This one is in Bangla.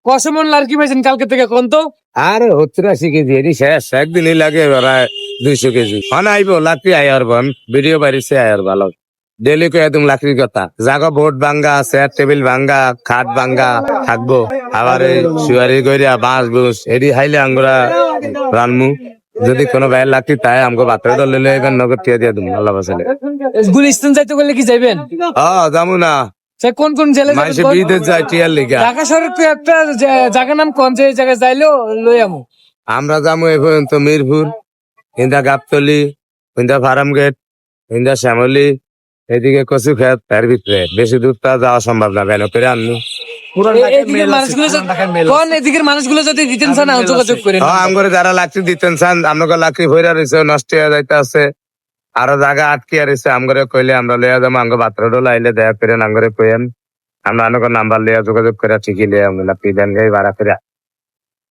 কত মন লার্কি পাইছেন কালকে থেকে কোন তো? আর 80 কেজি এটি শেষ একদিনই লাগে প্রায় 200 কেজি আইব লাকড়ি আয়ার বন ভিডিও বাড়িছে আয়ার ভালো ডেলি কয়ে তুমি লাকড়ির কথা জাগা বোর্ড ভাঙ্গা চেয়ার টেবিল ভাঙ্গা খাট ভাঙ্গা থাকবো আবার এই শুয়ারি করিয়া বাঁশ বুস এটি হাইলে আঙ্গুরা রানমু যদি কোনো ভাইয়ের লাকড়ি তাই আমাকে বাতরে দল লইলে এবার নগদ টিয়া দিয়ে তুমি আল্লাহ বাসালে গুলিস্তান যাইতে বললে কি যাইবেন? যাবো না সে কোন কোন জেলে যাবেন মাইসে কোন? বিদেশ যায় টিয়ার লিগা ঢাকা শহরে তো একটা জায়গার নাম কোন, যে জায়গায় যাইলো লই আমু। আমরা যাবো এ পর্যন্ত মিরপুর ইন্দা গাবতলি ইন্দা ফার্ম গেট ইন্দা শ্যামলি এদিকে কচু খেত এর ভিতরে বেশি দূর তা যাওয়া সম্ভব না ভ্যান করে আনবো এদিকের মানুষগুলো কোন এদিকের মানুষগুলো যদি দিতেন চান যোগাযোগ করেন। আমগরে যারা লাকড়ি দিতেন চান আপনাকে লাকড়ি ভইরা রয়েছে নষ্ট হয়ে যাইতে আছে আরো জায়গা আটকিয়া রয়েছে আমগরে কইলে আমরা লইয়া যাবো আঙ্গ বাত্রা ডোলা আইলে দয়া করে আঙ্গরে কইেন আমরা আনগর নাম্বার লিয়া যোগাযোগ করে ঠিকই লিয়া লাকড়ি দেন গাই ভাড়া করে